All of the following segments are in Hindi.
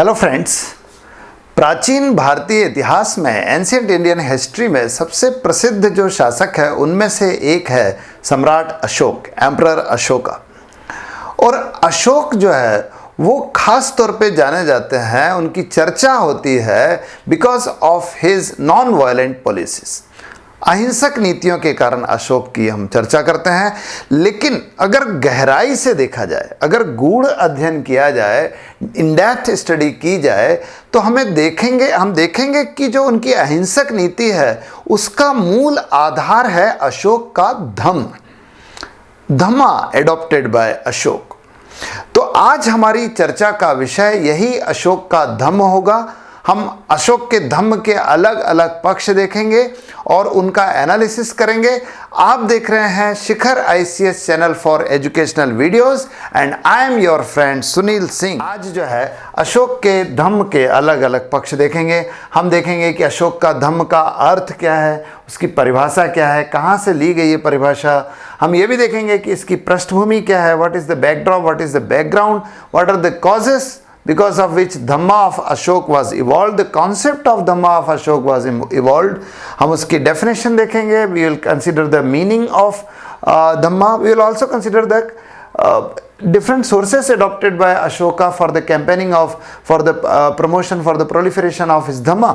हेलो फ्रेंड्स, प्राचीन भारतीय इतिहास में एंशिएंट इंडियन हिस्ट्री में सबसे प्रसिद्ध जो शासक है उनमें से एक है सम्राट अशोक, एम्परर अशोका। और अशोक जो है वो खास तौर पे जाने जाते हैं, उनकी चर्चा होती है because of his non violent policies. अहिंसक नीतियों के कारण अशोक की हम चर्चा करते हैं। लेकिन अगर गहराई से देखा जाए, अगर गूढ़ अध्ययन किया जाए, इन डेप्थ स्टडी की जाए, तो हम देखेंगे कि जो उनकी अहिंसक नीति है उसका मूल आधार है अशोक का धम्मा एडॉप्टेड बाय अशोक। तो आज हमारी चर्चा का विषय यही अशोक का धम्म होगा। हम अशोक के धम्म के अलग अलग पक्ष देखेंगे और उनका एनालिसिस करेंगे। आप देख रहे हैं Shikhar ICS channel for educational videos and I am your friend Sunil Singh. आज जो है अशोक के धम्म के अलग अलग पक्ष देखेंगे। हम देखेंगे कि अशोक का धम्म का अर्थ क्या है, उसकी परिभाषा क्या है, कहाँ से ली गई ये परिभाषा। हम ये भी देखेंगे कि इसकी पृष्ठभूमि क्या है, what is the backdrop, what is the background, what are the causes because of which Dhamma of Ashok was evolved, the concept of Dhamma of Ashok was evolved. हम उसकी definition देखेंगे, we will consider the meaning of Dhamma, we will also consider the different sources adopted by Ashoka for the campaigning of, for the promotion, for the proliferation of his Dhamma.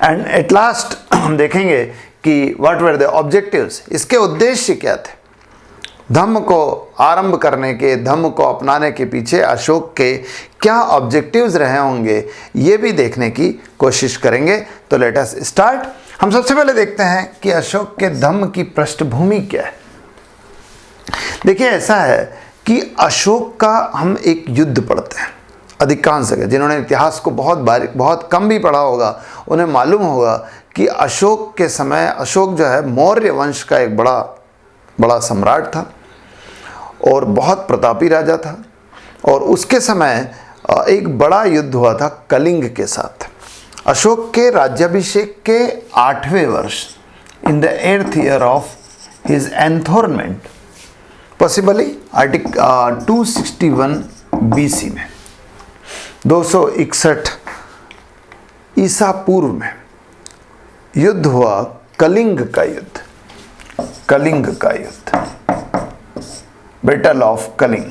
And at last हम देखेंगे कि what were the objectives, इसके उद्देश्य क्या थे। धम्म को आरंभ करने के, धम्म को अपनाने के पीछे अशोक के क्या ऑब्जेक्टिव्स रहे होंगे ये भी देखने की कोशिश करेंगे। तो लेट अस स्टार्ट। हम सबसे पहले देखते हैं कि अशोक के धम्म की पृष्ठभूमि क्या है। देखिए, ऐसा है कि अशोक का हम एक युद्ध पढ़ते हैं। अधिकांश जगह जिन्होंने इतिहास को बहुत कम भी पढ़ा होगा उन्हें मालूम होगा कि अशोक के समय अशोक जो है मौर्य वंश का एक बड़ा सम्राट था और बहुत प्रतापी राजा था। और उसके समय एक बड़ा युद्ध हुआ था कलिंग के साथ। अशोक के राज्याभिषेक के 8वें वर्ष, in the 8th year of his enthronement, possibly 261 BC में, 261 ईसा पूर्व में युद्ध हुआ, कलिंग का युद्ध, बैटल ऑफ कलिंग।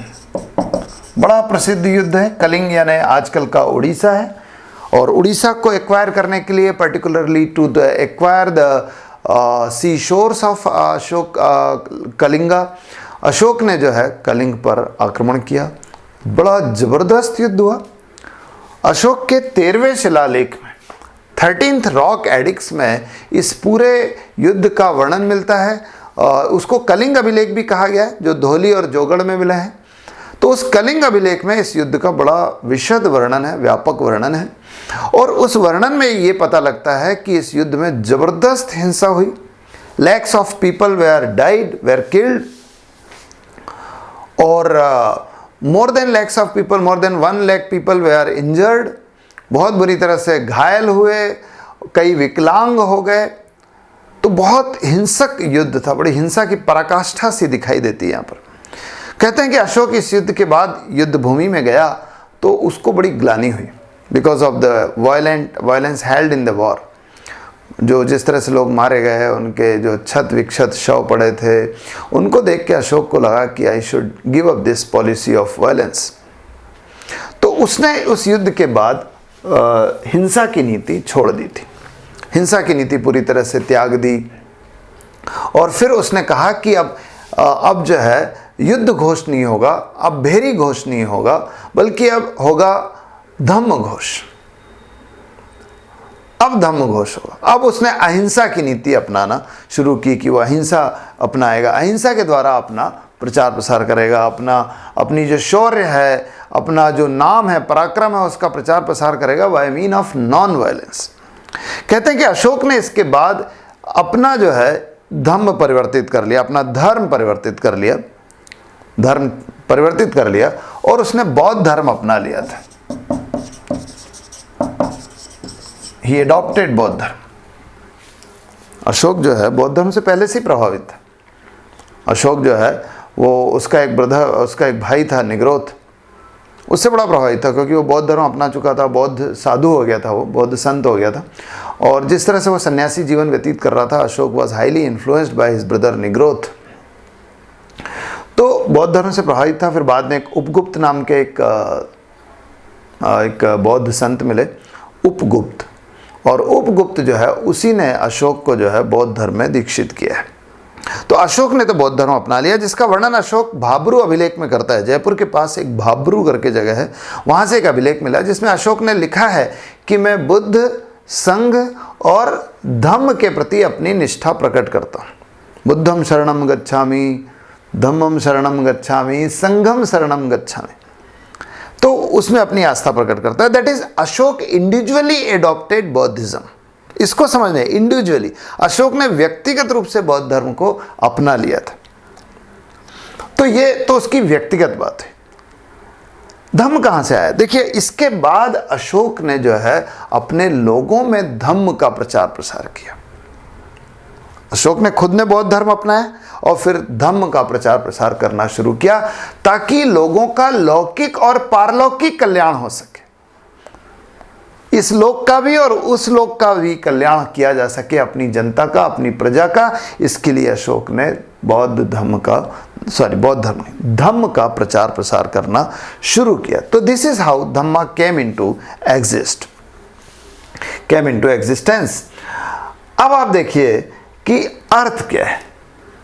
बड़ा प्रसिद्ध युद्ध है। कलिंग यानी आजकल का उड़ीसा है। और उड़ीसा को एक्वायर करने के लिए, particularly to the acquire the sea shores of Ashoka Kalinga, Ashoka ने जो है कलिंग पर आक्रमण किया। बड़ा जबरदस्त युद्ध हुआ। अशोक के 13वें शिलालेख में, 13th रॉक एडिक्स में इस पूरे युद्ध का वर्णन मिलता है। उसको कलिंग अभिलेख भी कहा गया है, जो धौली और जोगड़ में मिला है। तो उस कलिंग अभिलेख में इस युद्ध का बड़ा विशद वर्णन है, व्यापक वर्णन है। और उस वर्णन में ये पता लगता है कि इस युद्ध में जबरदस्त हिंसा हुई। Lakhs of people were died, were killed, और more than 1 lakh people were injured, बहुत बुरी तरह से घायल हुए, कई विकलांग हो गए। तो बहुत हिंसक युद्ध था, बड़ी हिंसा की पराकाष्ठा सी दिखाई देती है यहाँ पर। कहते हैं कि अशोक इस युद्ध के बाद युद्ध भूमि में गया तो उसको बड़ी ग्लानि हुई because of the violence held in the war. जो जिस तरह से लोग मारे गए, उनके जो क्षत विक्षत शव पड़े थे, उनको देख के अशोक को लगा कि I should give up this policy of violence. तो उसने उस युद्ध के बाद हिंसा की नीति छोड़ दी थी, हिंसा की नीति पूरी तरह से त्याग दी। और फिर उसने कहा कि अब जो है युद्ध घोष नहीं होगा, अब भेरी घोष नहीं होगा, बल्कि अब होगा धम्म घोष। अब धम्म घोष होगा। अब उसने अहिंसा की नीति अपनाना शुरू की कि वो अहिंसा अपनाएगा, अहिंसा के द्वारा अपना प्रचार प्रसार करेगा, अपनी जो शौर्य है, अपना जो नाम है, पराक्रम है, उसका प्रचार प्रसार करेगा by mean of non violence. कहते हैं कि अशोक ने इसके बाद अपना जो है धम्म परिवर्तित कर लिया, अपना धर्म परिवर्तित कर लिया और उसने बौद्ध धर्म अपना लिया था। ही एडॉप्टेड बौद्ध धर्म। अशोक जो है बौद्ध धर्म से पहले से प्रभावित था। अशोक जो है वो उसका एक भाई था निग्रोथ, उससे बड़ा प्रभावित था, क्योंकि वो बौद्ध धर्म अपना चुका था, बौद्ध साधु हो गया था, वो बौद्ध संत हो गया था। और जिस तरह से वो सन्यासी जीवन व्यतीत कर रहा था, Ashok was highly influenced by his brother Nigrodha. तो बौद्ध धर्म से प्रभावित था। फिर बाद में एक उपगुप्त नाम के एक बौद्ध संत मिले, उपगुप्त, और उपगुप्त जो है उसी ने अशोक को जो है बौद्ध धर्म में दीक्षित किया है। तो अशोक ने तो बौद्ध धर्म अपना लिया, जिसका वर्णन अशोक भाब्रू अभिलेख में करता है। जयपुर के पास एक भाब्रू करके जगह है, वहाँ से एक अभिलेख मिला जिसमें अशोक ने लिखा है कि मैं बुद्ध, संघ और धम्म के प्रति अपनी निष्ठा प्रकट करता हूँ। बुद्धम शरणम गच्छामि, धम्मम शरणम गच्छामि, संघम शरणम गच्छामि। तो उसमें अपनी आस्था प्रकट करता है। That is Ashok individually adopted बौद्धिज्म। इसको समझने, इंडिविजुअली अशोक ने व्यक्तिगत रूप से बौद्ध धर्म को अपना लिया था। तो ये तो उसकी व्यक्तिगत बात है। धम्म कहां से आया? देखिए, इसके बाद अशोक ने जो है अपने लोगों में धम्म का प्रचार प्रसार किया। अशोक ने खुद ने बौद्ध धर्म अपनाया और फिर धम्म का प्रचार प्रसार करना शुरू किया, ताकि लोगों का लौकिक और पारलौकिक कल्याण हो सके। इस लोक का भी और उस लोक का भी कल्याण किया जा सके, अपनी जनता का, अपनी प्रजा का। इसके लिए अशोक ने धम्म का प्रचार प्रसार करना शुरू किया। तो this is how Dhamma came into existence. अब आप देखिए कि अर्थ क्या है।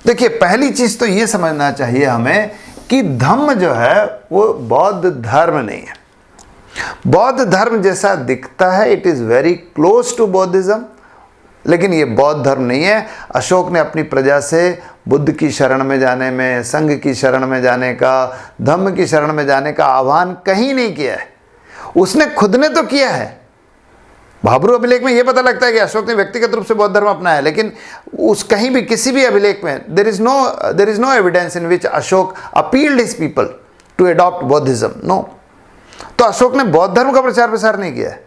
देखिए, पहली चीज तो ये समझना चाहिए हमें कि धम्म जो है वो बौद्ध धर्म नहीं है। बौद्ध धर्म जैसा दिखता है, it is very close to Buddhism, लेकिन ये बौद्ध धर्म नहीं है। अशोक ने अपनी प्रजा से बुद्ध की शरण में जाने में, संघ की शरण में जाने का, धम्म की शरण में जाने का आह्वान कहीं नहीं किया है। उसने खुद ने तो किया है। भाब्रू अभिलेख में यह पता लगता है कि अशोक ने व्यक्तिगत रूप से बौद्ध धर्म अपनाया, लेकिन उस कहीं भी किसी भी अभिलेख में there is no evidence in which Ashoka appealed his people to adopt Buddhism. No. तो अशोक ने बौद्ध धर्म का प्रचार प्रसार नहीं किया है।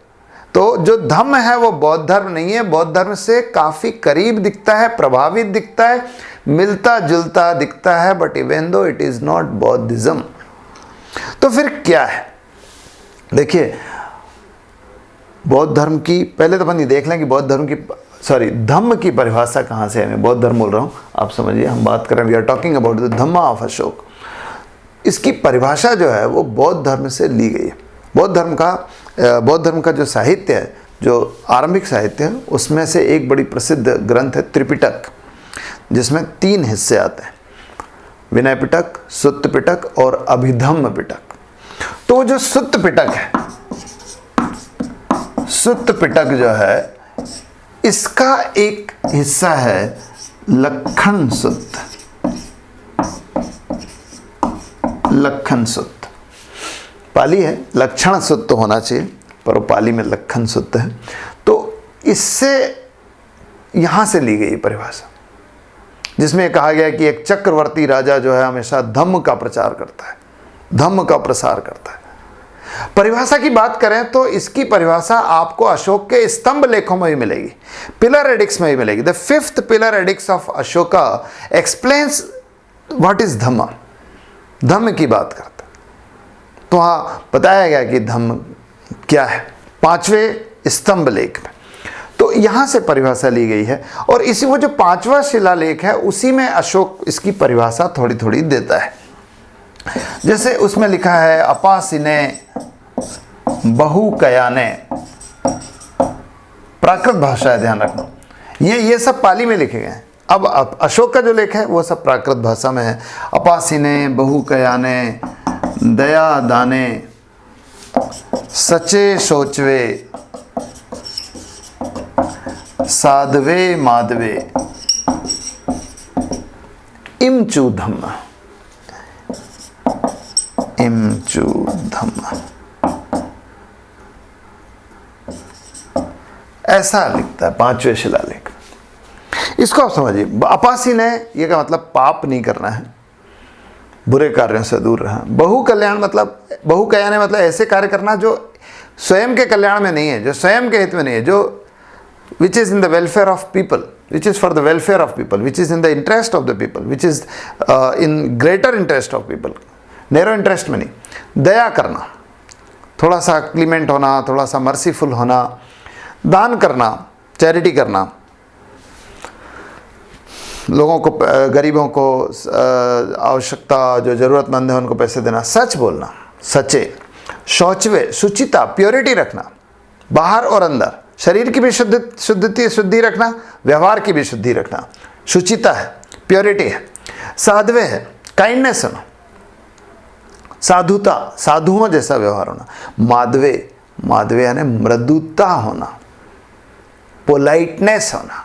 तो जो धम्म है वो बौद्ध धर्म नहीं है, बौद्ध धर्म से काफी करीब दिखता है, प्रभावित दिखता है, मिलता जुलता दिखता है, but even though it is not बौद्धिज्म। तो फिर क्या है? देखिए, बौद्ध धर्म की पहले तो अपन ये देख लें कि धम्म की परिभाषा कहाँ से है। मैं बौद्ध धर्म बोल रहा हूँ, आप समझिए, हम बात करें, we are talking about the dhamma of Ashoka. इसकी परिभाषा जो है वो बौद्ध धर्म से ली गई है। बौद्ध धर्म का जो साहित्य है, जो आरंभिक साहित्य है, उसमें से एक बड़ी प्रसिद्ध ग्रंथ है त्रिपिटक, जिसमें 3 हिस्से आते हैं, विनय पिटक, सुत्त पिटक और अभिधम्म पिटक। तो वो जो सुत्त पिटक है, सुत्त पिटक जो है, इसका एक हिस्सा है लक्खन सुत्त। लक्खन सुत्त पाली है, लक्षण सुत्त होना चाहिए, पर वो पाली में लक्खन सुत्त है। तो इससे यहां से ली गई परिभाषा, जिसमें कहा गया कि एक चक्रवर्ती राजा जो है हमेशा धम्म का प्रचार करता है, धम्म का प्रसार करता है। परिभाषा की बात करें तो इसकी परिभाषा आपको अशोक के स्तंभ लेखों में भी मिलेगी, पिलर एडिक्स में भी मिलेगी। The 5th pillar edicts of Ashoka explains what is dhamma. Dhamma की बात करता है तो वहां बताया गया कि धम्म क्या है 5वें स्तंभ लेख में। तो यहां से परिभाषा ली गई है, और इसी वो जो 5वां शिलालेख है उसी में अशोक इसकी परिभाषा थोड़ी थोड़ी देता है। जैसे उसमें लिखा है, अपासिने बहुकयाने, प्राकृत भाषा है, ध्यान रखना। ये सब पाली में लिखे गए हैं। अब अशोक का जो लेख है वो सब प्राकृत भाषा में है। अपासिने बहुकयाने, दया दाने, सचे सोचवे, साधवे माधवे, इमचू धम्म, इमचू धम्म, ऐसा लिखता है 5वें शिलालेख। इसको आप समझिए। अपासीन है, ये का मतलब पाप नहीं करना है, बुरे कार्यों से दूर रहना। बहु कल्याण मतलब, बहु कल्याण मतलब ऐसे कार्य करना जो स्वयं के कल्याण में नहीं है, जो स्वयं के हित में नहीं है, जो which is in the welfare of people, which is for the welfare of people, which is in the interest of the people, which is in greater interest of people, narrow interest में नहीं। दया करना, थोड़ा सा क्लीमेंट होना, थोड़ा सा मर्सीफुल होना, दान करना, चैरिटी करना, लोगों को, गरीबों को, आवश्यकता जो ज़रूरतमंद है उनको पैसे देना, सच बोलना, सच्चे, शौचवे, शुचिता, प्योरिटी रखना, बाहर और अंदर, शरीर की भी शुद्धि रखना, व्यवहार की भी शुद्धि रखना, शुचिता है, प्योरिटी है, साध्वे है, काइंडनेस होना, साधुता, साधुओं जैसा व्यवहार होना, माधवे, माधवे यानी मृदुता होना, पोलाइटनेस होना,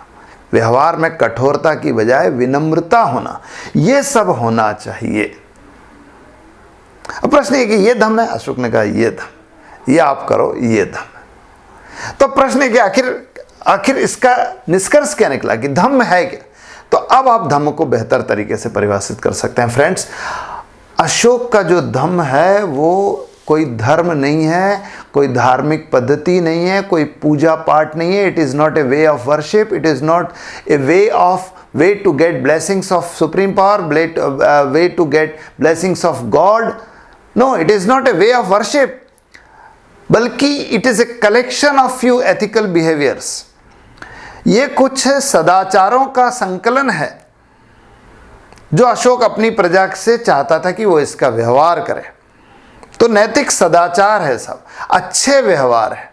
व्यवहार में कठोरता की बजाय विनम्रता होना, ये सब होना चाहिए। अब प्रश्न है कि ये धम्म है? अशोक ने कहा ये धम्म, ये आप करो, ये धम्म है। तो प्रश्न है कि आखिर इसका निष्कर्ष क्या निकला कि धम्म है क्या? तो अब आप धम्म को बेहतर तरीके से परिभाषित कर सकते हैं। फ्रेंड्स, अशोक का जो धम्म है वो कोई धर्म नहीं है, कोई धार्मिक पद्धति नहीं है, कोई पूजा पाठ नहीं है। It is not a way of worship, it is not a way to get blessings of supreme power, way to get blessings of God. No, it is not a way of worship, बल्कि it is a collection of few ethical behaviours. ये कुछ सदाचारों का संकलन है जो अशोक अपनी प्रजा से चाहता था कि वो इसका व्यवहार करे। तो नैतिक सदाचार है, सब अच्छे व्यवहार है,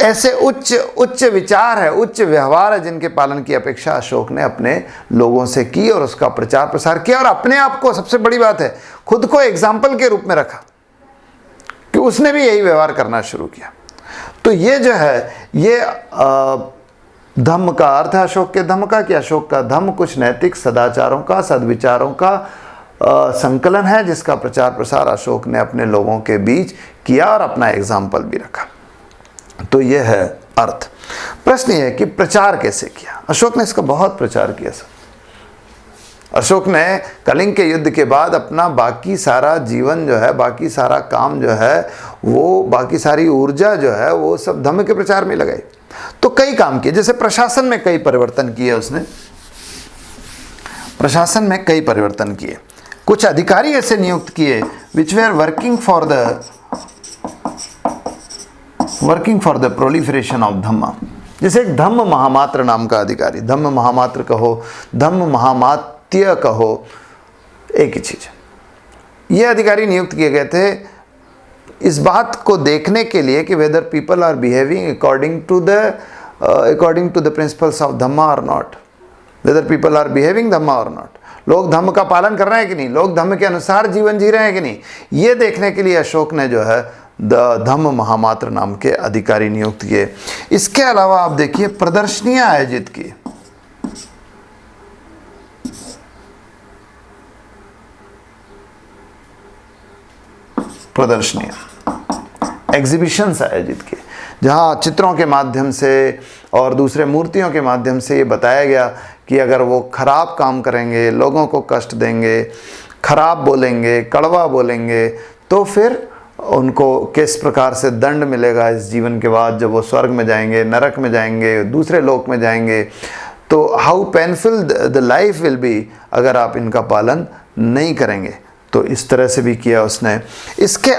ऐसे उच्च विचार है, उच्च व्यवहार है जिनके पालन की अपेक्षा अशोक ने अपने लोगों से की और उसका प्रचार प्रसार किया और अपने आप को, सबसे बड़ी बात है, खुद को एग्जाम्पल के रूप में रखा कि उसने भी यही व्यवहार करना शुरू किया। तो ये जो है ये धम्म का अर्थ है अशोक के धम्म का, कि अशोक का धम्म कुछ नैतिक सदाचारों का, सद्विचारों का संकलन है जिसका प्रचार प्रसार अशोक ने अपने लोगों के बीच किया और अपना एग्जाम्पल भी रखा। तो यह है अर्थ। प्रश्न यह है कि प्रचार कैसे किया? अशोक ने इसका बहुत प्रचार किया सर। अशोक ने कलिंग के युद्ध के बाद अपना बाकी सारा जीवन जो है, बाकी सारा काम जो है, वो बाकी सारी ऊर्जा जो है वो सब धम्म के प्रचार में लगाई। तो कई काम किए, जैसे प्रशासन में कई परिवर्तन किए उसने, प्रशासन में कई परिवर्तन किए। कुछ अधिकारी ऐसे नियुक्त किए which were working for the proliferation of dhamma. जैसे एक धम्म महामात्र नाम का अधिकारी, धम्म महामात्र कहो, धम्म महामात्य कहो, एक ही चीज। ये अधिकारी नियुक्त किए गए थे इस बात को देखने के लिए कि whether people are behaving according to the principles of dhamma or not, whether people are behaving dhamma or not, लोग धम्म का पालन कर रहे हैं कि नहीं, लोग धम्म के अनुसार जीवन जी रहे हैं कि नहीं, ये देखने के लिए अशोक ने जो है धम्म महामात्र नाम के अधिकारी नियुक्त किए। इसके अलावा आप देखिए प्रदर्शनियां आयोजित की। प्रदर्शनियां, एग्जीबिशंस आयोजित किए, जहां चित्रों के माध्यम से और दूसरे मूर्तियों के माध्यम से ये बताया गया कि अगर वो खराब काम करेंगे, लोगों को कष्ट देंगे, खराब बोलेंगे, कड़वा बोलेंगे, तो फिर उनको किस प्रकार से दंड मिलेगा इस जीवन के बाद, जब वो स्वर्ग में जाएंगे, नरक में जाएंगे, दूसरे लोक में जाएंगे, तो how painful the life will be अगर आप इनका पालन नहीं करेंगे। तो इस तरह से भी किया उसने। इसके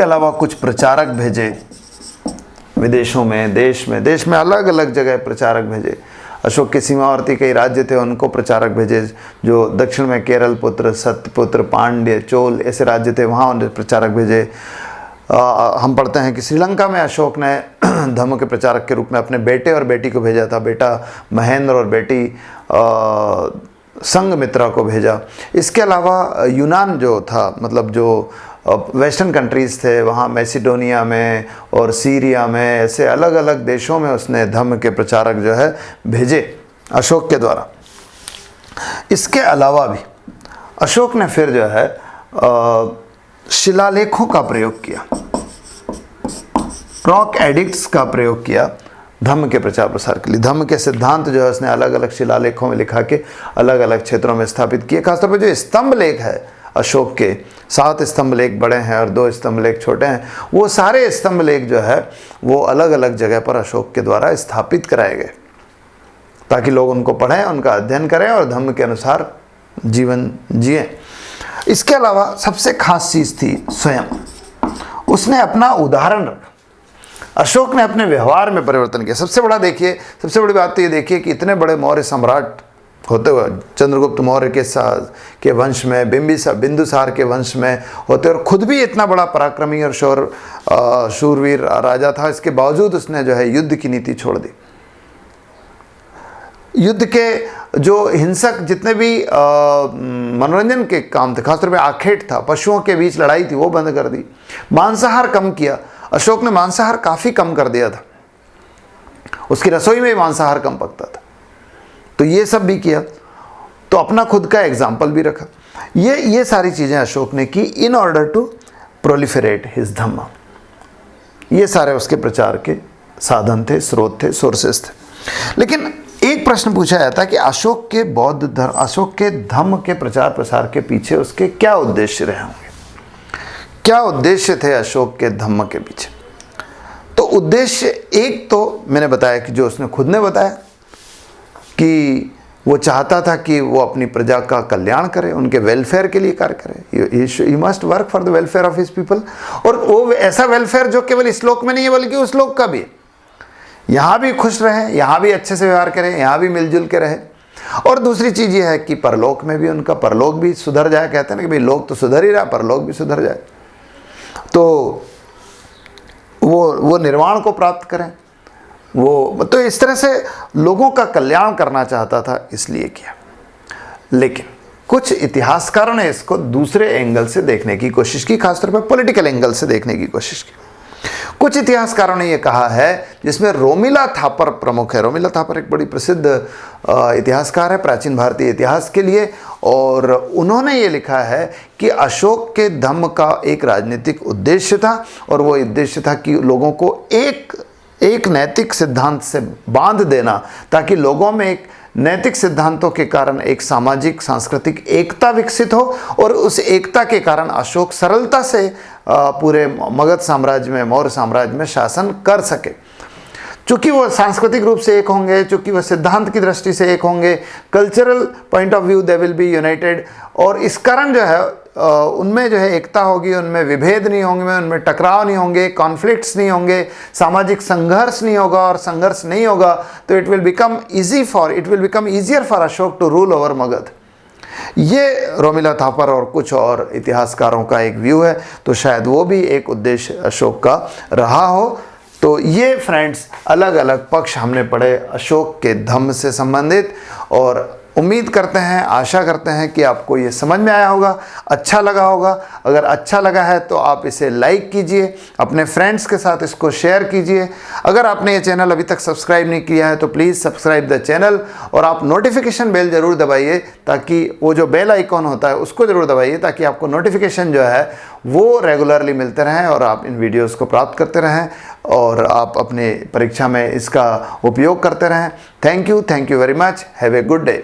अलावा कुछ प्रचारक भेजे विदेशों में, देश में अलग अलग जगह प्रचारक भेजे। अशोक के सीमावर्ती कई राज्य थे, उनको प्रचारक भेजे। जो दक्षिण में केरल पुत्र, सत्यपुत्र, पांड्य, चोल ऐसे राज्य थे, वहाँ उन्हें प्रचारक भेजे। हम पढ़ते हैं कि श्रीलंका में अशोक ने धम्म के प्रचारक के रूप में अपने बेटे और बेटी को भेजा था, बेटा महेंद्र और बेटी संघमित्रा को भेजा। इसके अलावा यूनान जो था, मतलब जो वेस्टर्न कंट्रीज़ थे, वहाँ मैसिडोनिया में और सीरिया में, ऐसे अलग अलग देशों में उसने धम्म के प्रचारक जो है भेजे अशोक के द्वारा। इसके अलावा भी अशोक ने फिर जो है शिलालेखों का प्रयोग किया, रॉक एडिक्ट्स का प्रयोग किया धम्म के प्रचार प्रसार के लिए। धम्म के सिद्धांत जो है उसने अलग अलग शिलालेखों में लिखा के अलग अलग क्षेत्रों में स्थापित किए। खासतौर पर जो स्तंभ लेख है अशोक के, 7 स्तंभ लेख बड़े हैं और 2 स्तंभ लेख छोटे हैं, वो सारे स्तंभ लेख जो है वो अलग अलग जगह पर अशोक के द्वारा स्थापित कराए गए, ताकि लोग उनको पढ़ें, उनका अध्ययन करें और धम्म के अनुसार जीवन जिएं। इसके अलावा सबसे खास चीज़ थी स्वयं, उसने अपना उदाहरण रखा। अशोक ने अपने व्यवहार में परिवर्तन किया। सबसे बड़ा देखिए, सबसे बड़ी बात तो ये देखिए कि इतने बड़े मौर्य सम्राट होते हुए, चंद्रगुप्त मौर्य के वंश में, बिंदुसार के वंश में होते, और खुद भी इतना बड़ा पराक्रमी और शूरवीर राजा था, इसके बावजूद उसने जो है युद्ध की नीति छोड़ दी। युद्ध के जो हिंसक जितने भी मनोरंजन के काम थे, खासतौर पे आखेट था, पशुओं के बीच लड़ाई थी, वो बंद कर दी। मांसाहार कम किया, अशोक ने मांसाहार काफ़ी कम कर दिया था, उसकी रसोई में मांसाहार कम पकता था, तो ये सब भी किया। तो अपना खुद का एग्जाम्पल भी रखा। ये सारी चीज़ें अशोक ने की in order to proliferate his dhamma. ये सारे उसके प्रचार के साधन थे, स्रोत थे, सोर्सेस थे। लेकिन एक प्रश्न पूछा जाता है कि अशोक के धम्म के प्रचार प्रसार के पीछे उसके क्या उद्देश्य रहे होंगे, क्या उद्देश्य थे अशोक के धम्म के पीछे। तो उद्देश्य एक तो मैंने बताया कि जो उसने खुद ने बताया कि वो चाहता था कि वो अपनी प्रजा का कल्याण करे, उनके वेलफेयर के लिए कार्य करे। He must work for the welfare of his people. और वो ऐसा वेलफेयर जो केवल इस लोक में नहीं है बल्कि उस लोक का भी है। यहाँ भी खुश रहे, यहाँ भी अच्छे से व्यवहार करें, यहाँ भी मिलजुल के रहे। और दूसरी चीज़ ये है कि परलोक में भी उनका परलोक भी सुधर जाए। कहते हैं ना कि भाई लोक तो सुधर ही रहा, परलोक भी सुधर जाए, तो वो निर्वाण को प्राप्त करें। वो तो इस तरह से लोगों का कल्याण करना चाहता था, इसलिए किया। लेकिन कुछ इतिहासकारों ने इसको दूसरे एंगल से देखने की कोशिश की, खासतौर पर पॉलिटिकल एंगल से देखने की कोशिश की। कुछ इतिहासकारों ने यह कहा है, जिसमें रोमिला थापर प्रमुख है। रोमिला थापर एक बड़ी प्रसिद्ध इतिहासकार है प्राचीन भारतीय इतिहास के लिए, और उन्होंने ये लिखा है कि अशोक के धम्म का एक राजनीतिक उद्देश्य था, और वो उद्देश्य था कि लोगों को एक नैतिक सिद्धांत से बांध देना, ताकि लोगों में एक नैतिक सिद्धांतों के कारण एक सामाजिक सांस्कृतिक एकता विकसित हो, और उस एकता के कारण अशोक सरलता से पूरे मगध साम्राज्य में, मौर्य साम्राज्य में शासन कर सके। चूँकि वो सांस्कृतिक रूप से एक होंगे, चूँकि वो सिद्धांत की दृष्टि से एक होंगे, cultural point of view they will be united, और इस कारण जो है उनमें जो है एकता होगी, उनमें विभेद नहीं होंगे, उनमें टकराव नहीं होंगे, कॉन्फ्लिक्ट्स नहीं होंगे, सामाजिक संघर्ष नहीं होगा, और संघर्ष नहीं होगा तो it will become easier for Ashoka to rule over Magadh. ये रोमिला थापर और कुछ और इतिहासकारों का एक व्यू है, तो शायद वो भी एक उद्देश्य अशोक का रहा हो। तो ये फ्रेंड्स अलग अलग पक्ष हमने पढ़े अशोक के धम्म से संबंधित, और उम्मीद करते हैं, आशा करते हैं कि आपको ये समझ में आया होगा, अच्छा लगा होगा। अगर अच्छा लगा है तो आप इसे लाइक कीजिए, अपने फ्रेंड्स के साथ इसको शेयर कीजिए। अगर आपने ये चैनल अभी तक सब्सक्राइब नहीं किया है तो प्लीज़ सब्सक्राइब द चैनल, और आप नोटिफिकेशन बेल ज़रूर दबाइए, ताकि वो जो बेल आइकॉन होता है उसको ज़रूर दबाइए, ताकि आपको नोटिफिकेशन जो है वो रेगुलरली मिलते रहें और आप इन वीडियोज़ को प्राप्त करते रहें, और आप अपने परीक्षा में इसका उपयोग करते रहें। Thank you very much. Have a good day.